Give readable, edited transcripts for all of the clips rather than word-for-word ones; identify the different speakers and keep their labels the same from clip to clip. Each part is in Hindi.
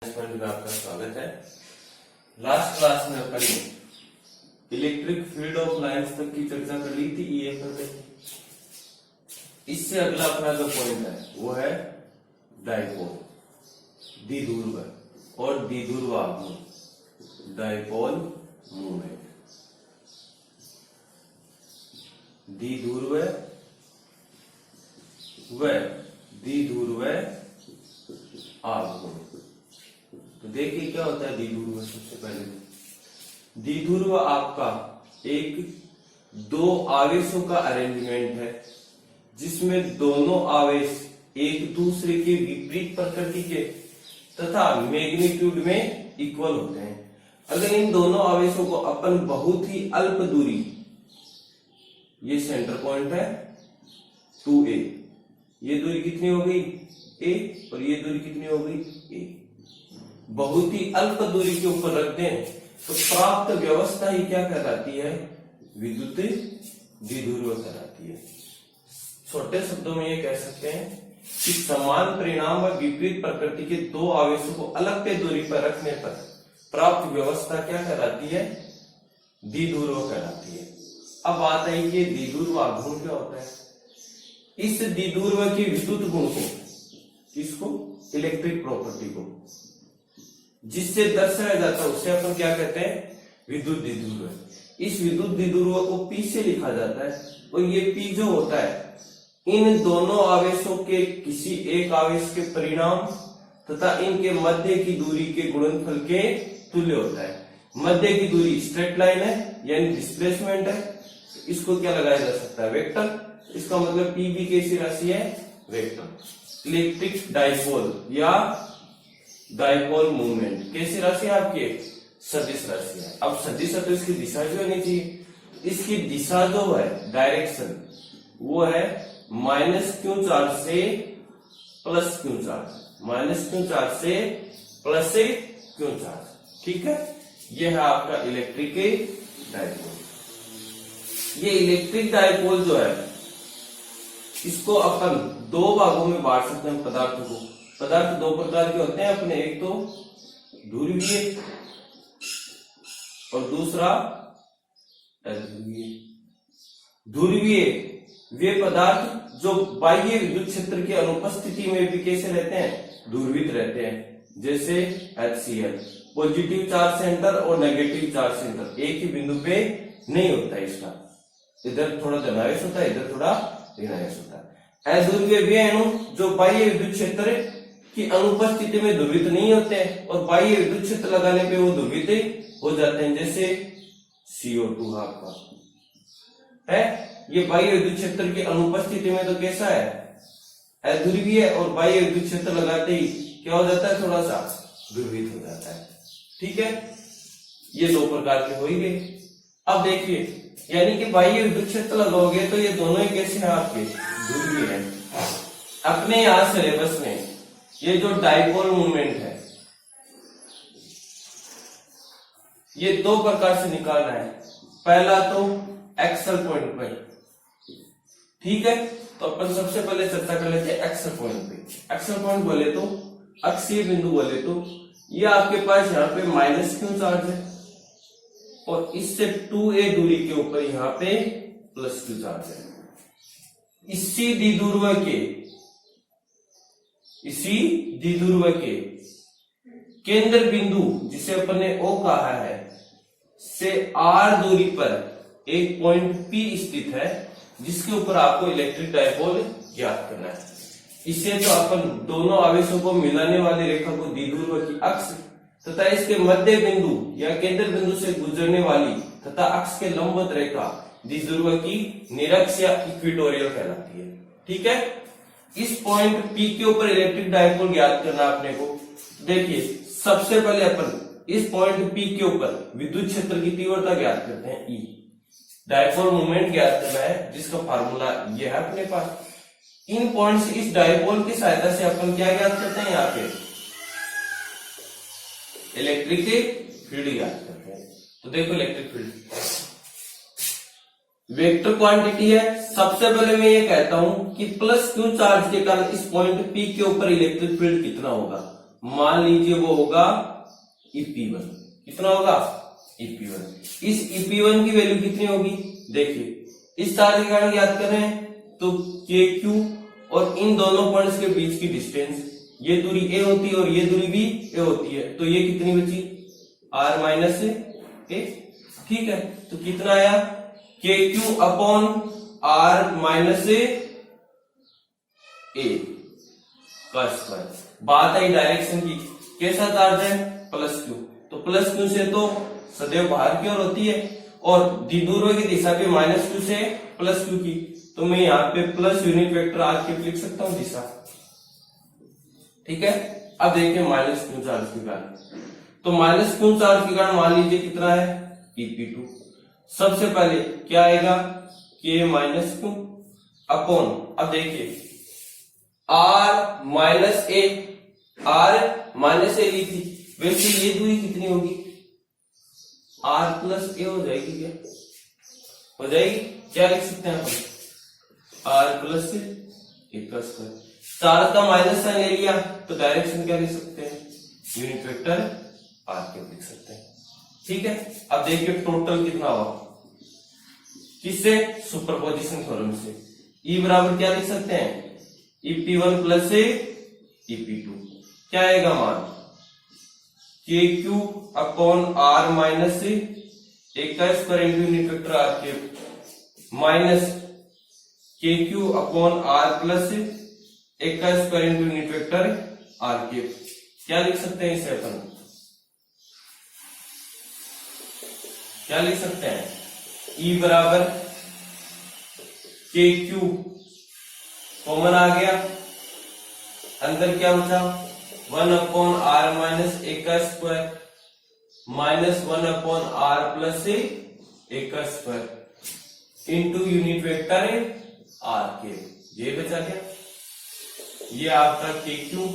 Speaker 1: में आपका स्वागत है। लास्ट क्लास में अपन इलेक्ट्रिक फील्ड ऑफ लाइंस तक की चर्चा कर ली थी ईएफ पे। इससे अगला अपना जो पॉइंट है वो है डाइपोल, द्विध्रुव और द्विध्रुव आघूर्ण, डाइपोल मूवमेंट। द्विध्रुव व द्विध्रुव आघूर्ण। तो देखिए क्या होता है द्विध्रुव। सबसे पहले द्विध्रुव आपका एक दो आवेशों का अरेंजमेंट है जिसमें दोनों आवेश एक दूसरे के विपरीत प्रकृति के तथा मैग्नीट्यूड में इक्वल होते हैं। अगर इन दोनों आवेशों को अपन बहुत ही अल्प दूरी, ये सेंटर पॉइंट है 2a, ये दूरी कितनी हो गई a और ये दूरी कितनी हो गई a, बहुत ही अल्प दूरी के ऊपर रख दें तो प्राप्त व्यवस्था ही क्या कहलाती है? विद्युत द्विध्रुव कहलाती है। छोटे शब्दों में ये कह सकते हैं कि समान परिणाम व विपरीत प्रकृति के दो आवेशों को अलग के दूरी पर रखने पर प्राप्त व्यवस्था क्या कहलाती है? द्विध्रुव कहलाती है। अब बात आई कि द्विध्रुव आघूर्ण क्या होता है। इस द्विध्रुव की विद्युत गुण को, इसको इलेक्ट्रिक प्रॉपर्टी को जिससे दर्शाया जाता है उसे अपन क्या कहते हैं? विद्युत द्विध्रुव। इस विद्युत द्विध्रुव को P से लिखा जाता है और ये P जो होता है इन दोनों आवेशों के किसी एक आवेश के परिणाम तथा इनके मध्य की दूरी के गुणनफल के तुल्य होता है। मध्य की दूरी स्ट्रेट लाइन है यानी डिस्प्लेसमेंट है, इसको क्या लगाया जा सकता है? वेक्टर। इसका मतलब P भी कैसी राशि है? वेक्टर। इलेक्ट्रिक डाइपोल या डाइपोल मूवमेंट कैसी राशि है आपकी? सदिश राशि है। अब सदिश है तो इसकी दिशा जो होनी चाहिए, इसकी दिशा जो है डायरेक्शन वो है माइनस क्यू चार्ज से plus Q charge, minus Q charge से प्लस क्यू चार्ज। ठीक है, ये है आपका इलेक्ट्रिक डाइपोल। ये इलेक्ट्रिक डाइपोल जो है इसको अपन दो भागों में बांट सकते हैं पदार्थ को। पदार्थ दो प्रकार के होते हैं अपने, एक तो ध्रुवीय और दूसरा अध्रुवीय। ध्रुवीय वे पदार्थ जो बाह्य विद्युत क्षेत्र की अनुपस्थिति में भी कैसे रहते हैं? ध्रुवित रहते हैं। जैसे HCl, पॉजिटिव चार्ज सेंटर और नेगेटिव चार्ज सेंटर एक ही बिंदु पे नहीं होता है इसका, इधर थोड़ा धनावेश होता है, इधर थोड़ा ऋणावेश होता है। अध्रुवीय वे अणु जो बाह्य विद्युत क्षेत्र की अनुपस्थिति में ध्रुवित नहीं होते हैं और बाह्य विद्युत क्षेत्र लगाने पे वो ध्रुवित हो जाते हैं। जैसे CO2 आपका है, ये बाह्य विद्युत क्षेत्र की अनुपस्थिति में तो कैसा है? अध्रुवीय, और बाह्य विद्युत क्षेत्र लगाते ही क्या हो जाता है? थोड़ा सा ध्रुवित हो जाता है। ठीक है, ये दो प्रकार के हो ही गए। अब देखिए, यानी कि बाह्य विद्युत क्षेत्र लगाओगे तो ये दोनों ही कैसे हैं आपके? ध्रुवीय है। अपने यहां सिलेबस में ये जो डाइपोल मूवमेंट है ये दो प्रकार से निकालना है। पहला तो एक्सल पॉइंट पर, ठीक है, तो अपन सबसे पहले चर्चा कर लेते हैं एक्सल पॉइंट पे। एक्सल पॉइंट बोले तो, अक्षीय बिंदु बोले तो ये आपके पास यहाँ पे माइनस क्यू चार्ज है और इससे 2a दूरी के ऊपर यहाँ पे प्लस क्यू चार्ज है। इसी द्विध्रुव के केंद्र बिंदु जिसे अपन ने O कहा है से R दूरी पर एक पॉइंट P स्थित है जिसके ऊपर आपको इलेक्ट्रिक डाइपोल ज्ञात करना है। इसे तो अपन दोनों आवेशों को मिलाने वाली रेखा को द्विध्रुव की अक्ष तथा इसके मध्य बिंदु या केंद्र बिंदु से गुजरने वाली तथा अक्ष के लंबवत रेखा द्विध्रुव की निरक्ष या इक्वेटोरियल कहलाती है। ठीक है, इस पॉइंट P के ऊपर इलेक्ट्रिक डाइपोल ज्ञात करना अपने को। देखिए, सबसे पहले अपन इस पॉइंट P के ऊपर विद्युत क्षेत्र की तीव्रता ज्ञात करते हैं E। डाइपोल मूवमेंट ज्ञात करना है जिसका फार्मूला ये है अपने पास। इन पॉइंट्स इस डाइपोल की सहायता से अपन क्या ज्ञात करते हैं? यहाँ पे इलेक्ट्रिक फील्ड ज्ञात करते हैं। तो देखो, इलेक्ट्रिक फील्ड वेक्टर क्वांटिटी है। सबसे पहले मैं ये कहता हूं कि प्लस क्यू चार्ज के कारण इस पॉइंट P के ऊपर इलेक्ट्रिक फील्ड कितना होगा। मान लीजिए वो होगा EP1। कितना होगा? EP1। इस EP1 की वैल्यू कितनी होगी? देखिए, इस तार के कारण याद कर रहे हैं तो KQ और इन दोनों पॉइंट्स के बीच की डिस्टेंस, ये दूरी A होती है और ये दूरी भी A होती है, तो ये कितनी बची? R minus A। ठीक है, तो कितना आया? KQ upon R minus A का स्क्वायर। बात आई डायरेक्शन की, कैसा तार है? प्लस Q, तो प्लस Q से तो सदैव बाहर की ओर होती है और द्विध्रुव की दिशा पे माइनस Q से प्लस Q की, तो मैं यहाँ पे प्लस यूनिट वेक्टर R लिख सकता हूँ दिशा। ठीक है, अब देखिए माइनस Q चार्ज के कारण, तो माइनस Q चार्ज के कारण मान लीजिए कितना है? EP2। सबसे पहले क्या आएगा? K माइनस Q अपॉन, अब देखिए R minus A, R minus A ली थी, वैसे ये दूरी कितनी होगी? R प्लस A हो जाएगी क्या? हो जाएगी। क्या लिख सकते हैं अपन? R प्लस A का स्क्वायर। चार्ज का माइनस साइन ले लिया तो डायरेक्शन क्या लिख सकते हैं? यूनिट वेक्टर R लिख सकते हैं। ठीक है, अब देखिए टोटल कितना हुआ, किससे? सुपरपोजिशन थ्योरम से। E बराबर क्या लिख सकते हैं? EP1 plus EP2। क्या आएगा मान? KQ upon R minus A का square into unit vector R के minus KQ upon R plus A का square into unit vector R के। क्या लिख सकते हैं इसे अपन? क्या लिख सकते हैं? E बराबर KQ कॉमन आ गया, अंदर क्या बचा? 1 अपॉन R माइनस A का square minus 1 upon R plus A का square into unit vector R के। ये बचा क्या? ये आपका KQ।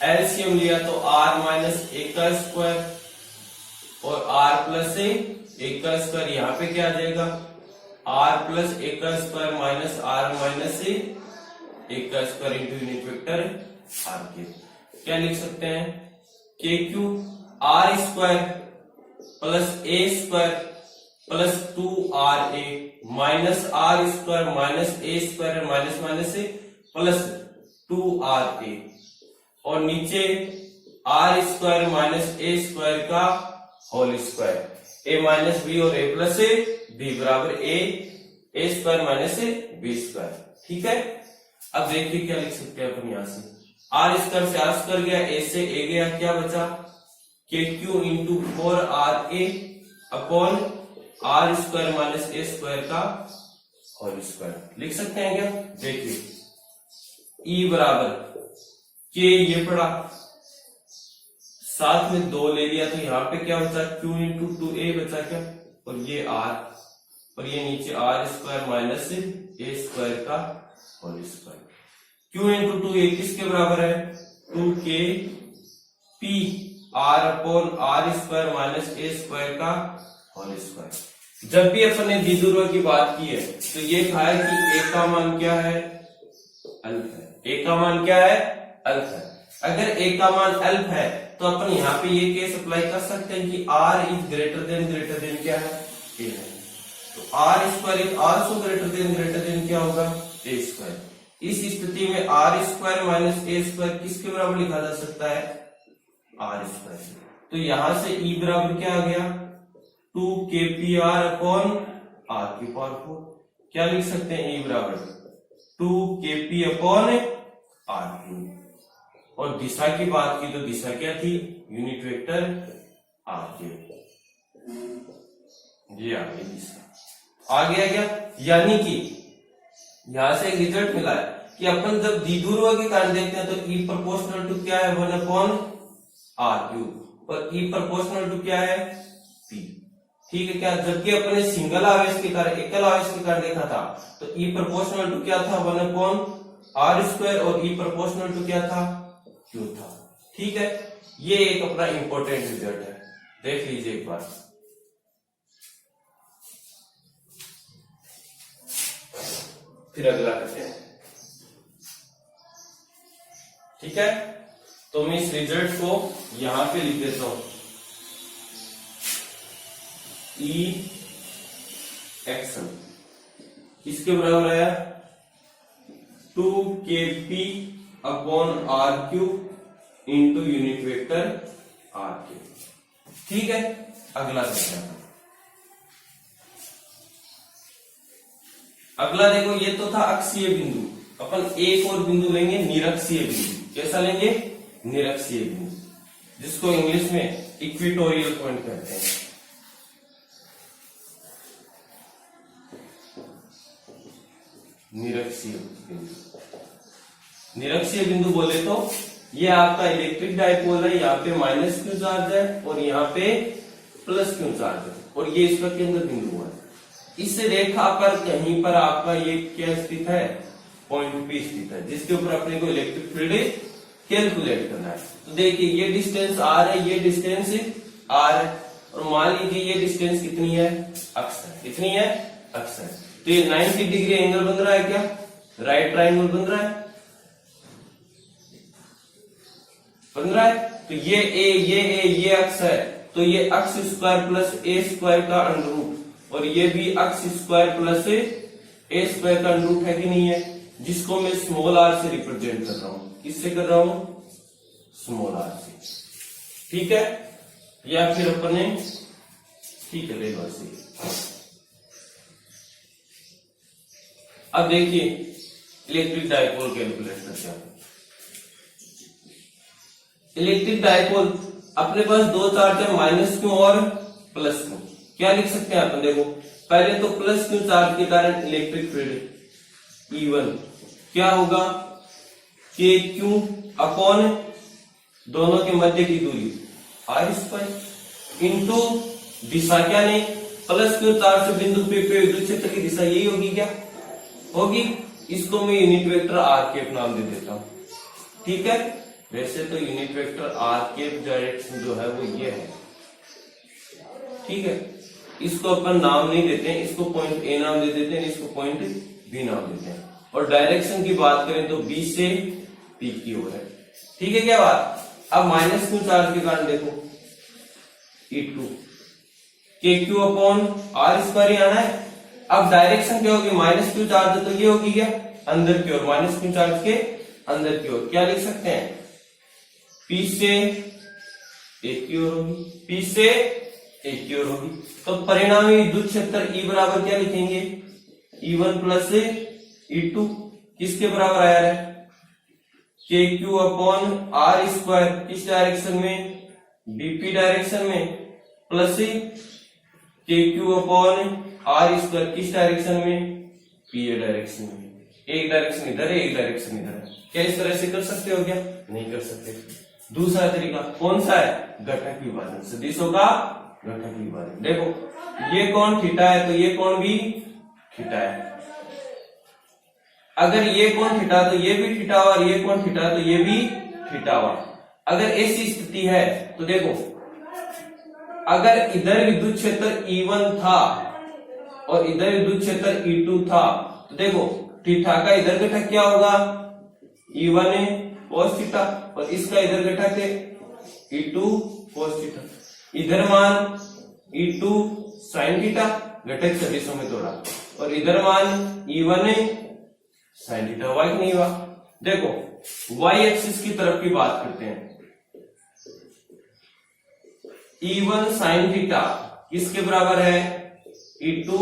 Speaker 1: एलसीएम लिया तो R माइनस A का स्क्वायर और R प्लस A का स्क्वायर, यहाँ पे क्या आ जाएगा? R प्लस A का square minus R minus A का square into unit vector R के। क्या लिख सकते हैं? KQ R square plus A square plus 2RA minus R square minus A square minus minus से प्लस 2RA और नीचे R square minus A square का whole square, A minus B और A प्लस B बराबर A square minus B square. ठीक है, अब देखिए क्या लिख सकते हैं अपन यहाँ से? R स्क्वायर से R स्क्वायर गया, A से A गया, क्या बचा? KQ into 4RA upon R square minus A square का होल स्क्वायर। लिख सकते हैं क्या? देखिए E बराबर K, ये पड़ा, साथ में 2 ले लिया तो यहाँ पे क्या बचा? Q इंटू 2A बचा क्या? और ये R और ये नीचे R square minus A square का whole square. Q into 2A किसके बराबर है? 2K P R upon R square minus A square का होल स्क्वायर। जब भी अपन ने द्विध्रुव की बात की है तो ये कहा है कि A का मान क्या है? अल्फ है। A का मान क्या है? अल्फ है। अगर A का मान अल्फ है तो अपन यहाँ पे ये केस अप्लाई कर सकते हैं कि R इज ग्रेटर देन क्या है? A है। तो R square is also greater than क्या होगा? A square. इस स्थिति में R square minus A square किसके बराबर लिखा जा सकता है? R square. तो यहां से E बराबर क्या आ गया? 2KPR अपॉन R की पावर 4। क्या लिख सकते हैं? E बराबर 2KP अपॉन R3। और दिशा की बात की तो दिशा क्या थी? यूनिट वेक्टर R के। ये आ गई दिशा। आ गया क्या? यानी कि यहां से एक रिजल्ट मिला है कि अपन जब द्विध्रुव के कारण देखते हैं तो E प्रोपोर्शनल टू क्या है? 1 अपॉन R³ और E प्रोपोर्शनल टू क्या है? P। ठीक है क्या? जबकि अपन ने सिंगल आवेश के कारण, एकल आवेश के कारण देखा था तो E प्रोपोर्शनल टू क्या था? 1 अपॉन R स्क्वायर और E प्रोपोर्शनल टू क्या था? Q था। ठीक है, ये एक अपना इंपॉर्टेंट रिजल्ट है, देख लीजिए एक बार। फिर अगला करते हैं। ठीक है, तो मैं इस रिजल्ट को यहां पे लिख देता हूं, ई एक्शन किसके बराबर आया, 2kp upon R cube into unit vector R cube. ठीक है, अगला क्वेश्चन। अगला देखो, ये तो था अक्षीय बिंदु, अपन एक और बिंदु लेंगे निरक्षीय बिंदु। कैसा लेंगे, निरक्षीय बिंदु, जिसको इंग्लिश में इक्वेटोरियल पॉइंट कहते हैं। निरक्षीय बिंदु, निरक्षीय बिंदु बोले तो ये आपका इलेक्ट्रिक डाइपोल है, यहाँ पे माइनस क्यू चार्ज है और यहाँ पे प्लस क्यू चार्ज है, और ये इसका केंद्र बिंदु है। इस रेखा पर कहीं पर आपका ये क्या स्थित है, पॉइंट पी स्थित है, जिसके ऊपर अपने को इलेक्ट्रिक फील्ड कैलकुलेट करना है। तो देखिए ये डिस्टेंस आर है, ये डिस्टेंस आर है, और मान लीजिए ये डिस्टेंस कितनी है, अक्स है। कितनी है, अक्स है। तो ये 90 डिग्री एंगल बन रहा है क्या, राइट ट्रायंगल बन रहा है, बन रहा है। तो ये अक्स है, तो ये अक्स स्क्वायर प्लस ए स्क्वायर का अंडर रूट, और ये भी अक्स स्क्वायर प्लस ए स्क्वायर का अंडर रूट है कि नहीं है, जिसको मैं स्मॉल आर से रिप्रेजेंट कर रहा हूं। किससे कर रहा हूं, स्मॉल आर से। ठीक है, या फिर अपने, ठीक है, देखो ऐसे। अब देखिए इलेक्ट्रिक डाइपोल कैलकुलेट करते हैं। इलेक्ट्रिक डाइपोल अपने पास दो चार्ज है, माइनस क्यू और प्लस क्यू। क्या लिख सकते हैं अपन, देखो पहले तो प्लस क्यू चार्ज के कारण इलेक्ट्रिक फील्ड E1 क्या होगा, के क्यू अपॉन दोनों के मध्य की दूरी आर स्क्वायर इंटू दिशा, क्या नहीं, प्लस क्यू चार्ज से बिंदु पे विद्युत क्षेत्र की दिशा यही होगी, क्या होगी। इसको मैं यूनिट वेक्टर आर केप नाम दे देता हूं। ठीक है, वैसे तो unit vector R cap direction जो है वो ये है। ठीक है, इसको अपन नाम नहीं देते हैं, इसको पॉइंट ए नाम दे देते हैं, इसको पॉइंट बी नाम देते हैं। और डायरेक्शन की बात करें तो बी से पी की ओर है। ठीक है क्या बात। अब माइनस क्यू चार्ज के कारण देखो E2 के क्यू अपॉन आर स्क्वायर ही आना है। अब डायरेक्शन क्या होगी, माइनस क्यू चार्ज तो ये होगी क्या, अंदर की ओर, माइनस क्यू चार्ज के अंदर की ओर। क्या लिख सकते हैं, पी से एक की ओर होगी, पी से एक की ओर होगी। तो परिणामी विद्युत क्षेत्र E बराबर क्या लिखेंगे, E1 प्लस E2 किसके बराबर आया है, K Q upon R square, किस डायरेक्शन में, बीपी डायरेक्शन में, प्लस के क्यू अपॉन आर स्क्वायर किस डायरेक्शन में, पीए डायरेक्शन में। एक डायरेक्शन इधर है, एक डायरेक्शन इधर है। क्या इस तरह से कर सकते हो क्या, नहीं कर सकते। दूसरा तरीका कौन सा है, घटक विभाजन, सदिशों का घटक विभाजन। देखो ये कोण थीटा है, तो ये कोण भी थीटा है। अगर ये कोण थीटा तो ये भी थीटा हुआ, और ये कोण थीटा तो ये भी थीटा हुआ। अगर ऐसी स्थिति है तो देखो, अगर इधर विद्युत क्षेत्र E1 था और इधर विद्युत क्षेत्र E2 था, तो देखो थीटा का इधर घटक क्या होगा, E1 cos थीटा, और इसका इधर घटक है E2 cos थीटा। इधर मान E2 sin थीटा, घटक सदिशों में तोड़ा, और इधर मान E1 sin थीटा। हुआ कि नहीं हुआ। देखो y एक्सिस की तरफ की बात करते हैं, E1 sin थीटा किसके बराबर है, E2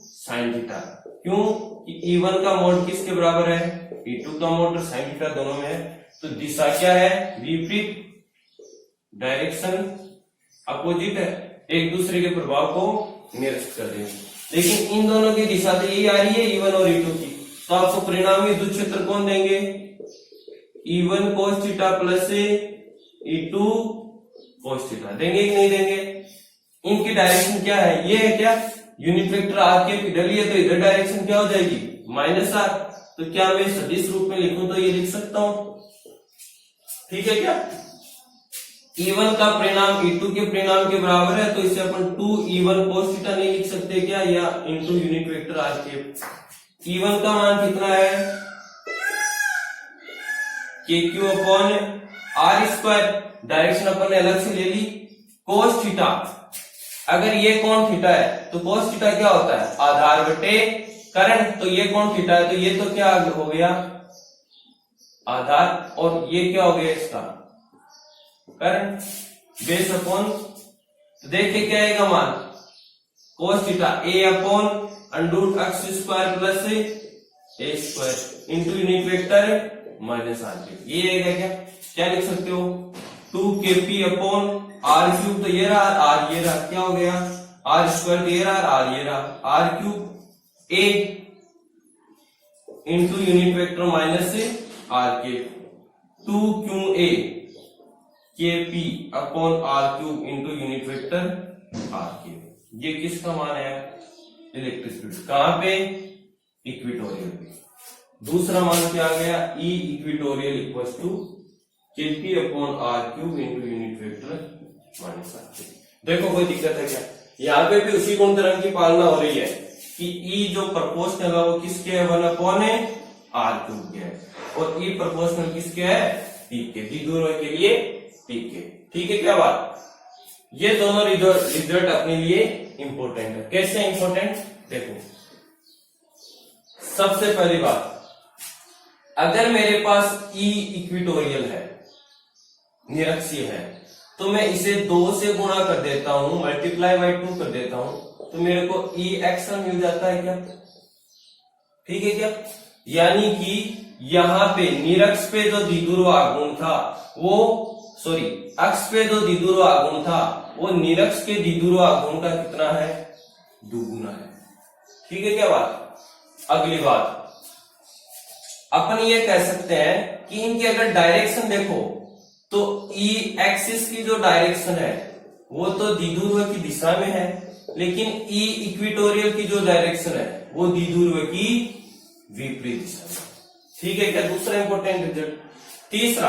Speaker 1: sin थीटा। क्यों, E1 का मोड किसके बराबर है, E2 का मोड, sin थीटा दोनों में है। तो दिशा क्या है, विपरीत, डायरेक्शन अपोजिट है, एक दूसरे के प्रभाव को निरस्त कर देंगे। लेकिन इन दोनों की दिशा तो यही आ रही है, E1 और E2 की। तो आपको परिणामी विद्युत क्षेत्र कौन देंगे, E1 cos theta plus E2 cos theta देंगे कि नहीं देंगे। इनकी डायरेक्शन क्या है, ये है क्या, यूनिट वेक्टर आर के इधर लिए, तो इधर डायरेक्शन क्या हो जाएगी, माइनस आर। तो क्या मैं सदिश रूप में लिखूं तो ये लिख सकता हूं। ठीक है क्या, E1 का परिणाम E2 के परिणाम के बराबर है, तो इसे अपन 2E1 cos थीटा नहीं लिख सकते क्या, या इंटू यूनिट वेक्टर आर के। E1 का मान कितना है, K Q upon R square, direction अपन ने अलग से ले ली, कोस थीटा, अगर ये कोण थीटा है तो कोस थीटा क्या होता है, आधार बटे करंट, तो ये कोण थीटा है तो ये तो क्या हो गया आधार, और ये क्या हो गया इसका करंट, बेस अपॉन, तो देखिए क्या आएगा मान, cos theta A upon under X square plus A square into unit vector minus R cube, ये आएगा क्या, क्या लिख सकते हो 2kp अपॉन आर क्यूब, तो ये रहा आर, ये रहा क्या हो गया आर स्क्वायर, तो ये रहा आर, ये रहा R cube A into unit vector minus R K, 2qa kp upon R cube into unit vector R K, ये किसका मान है इलेक्ट्रिक फील्ड, कहां पे इक्वेटोरियल पे। दूसरा मान क्या आ गया, E equatorial equal to KP upon R cube into unit vector minus R K. देखो कोई दिक्कत है क्या, यहाँ पे भी उसी गुण धर्म की पालना हो रही है कि ई जो प्रोपोर्शनल है वो किसके है, 1 अपॉन आर क्यूब के है, और ई प्रोपोर्शनल किसके है, पीक के, द्विध्रुव के लिए पीक के, ठीक है क्या बात। ये दोनों रिजल्ट अपने लिए इंपॉर्टेंट है, कैसे इंपॉर्टेंट देखो, सबसे पहली बात, अगर मेरे पास ई इक्वेटोरियल है, निरक्षीय है, तो मैं इसे 2 से गुणा कर देता हूं, मल्टीप्लाई बाई 2 कर देता हूं, तो मेरे को ई एक्शन मिल जाता है क्या, ठीक है क्या, यानी कि यहां पे निरक्ष पे जो द्विध्रुव आघूर्ण था वो, सॉरी अक्ष पे जो द्विध्रुव आघूर्ण था वो निरक्ष के द्विध्रुव आघूर्ण का कितना है, दुगुना है, ठीक है क्या बात। अगली बात, अपन ये कह सकते हैं कि इनकी अगर डायरेक्शन देखो तो ई एक्सिस की जो डायरेक्शन है वो तो द्विध्रुव की दिशा में है, लेकिन ई इक्वेटोरियल की जो डायरेक्शन है वो द्विध्रुव की विपरीत दिशा में, ठीक है क्या, दूसरा इंपॉर्टेंट रिजल्ट। तीसरा,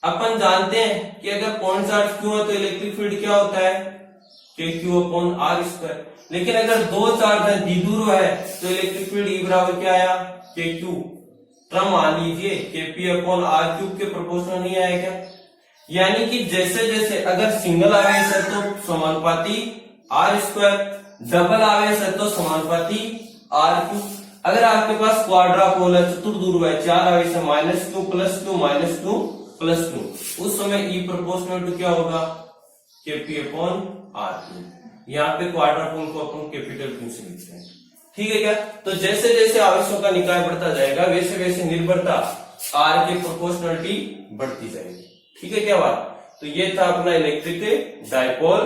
Speaker 1: अपन जानते हैं कि अगर पॉइंट चार्ज क्यू है तो इलेक्ट्रिक फील्ड क्या होता है, K Q upon R square, लेकिन अगर 2 चार्ज है, द्विध्रुव है, तो इलेक्ट्रिक फील्ड ई बराबर क्या आया, के क्यू, टर्म मान लीजिए केपी अपॉन आर क्यूब के प्रोपोर्शनल नहीं आएगा, यानी कि जैसे जैसे अगर सिंगल आवेश है तो समानुपाती आर स्क्वायर, डबल आवेश है तो समानुपाती आर क्यूब, अगर आपके पास क्वाड्रापोल है, चतुर्ध्रुव है, 4 आवेश है, -2 +2 -2 +2, उस समय ई प्रोपोर्शनल टू क्या होगा, केपी अपॉन आर क्यूब, यहाँ पे क्वाड्रापोल को अपन कैपिटल क्यू से लिखते हैं, ठीक है क्या। तो जैसे जैसे आवेशों का निकाय बढ़ता जाएगा वैसे वैसे निर्भरता आर के प्रोपोर्शनलिटी बढ़ती जाएगी, ठीक है क्या बात। तो ये था अपना इलेक्ट्रिक डाइपोल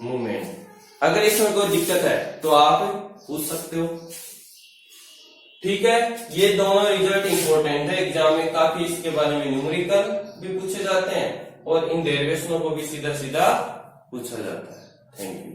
Speaker 1: मूवमेंट, अगर इसमें कोई दिक्कत है तो आप पूछ सकते हो, ठीक है। ये दोनों रिजल्ट इंपॉर्टेंट है, एग्जाम में काफी इसके बारे में न्यूमेरिकल भी पूछे जाते हैं और इन डेरिवेशनों को भी सीधा सीधा पूछा जाता है। Thank you.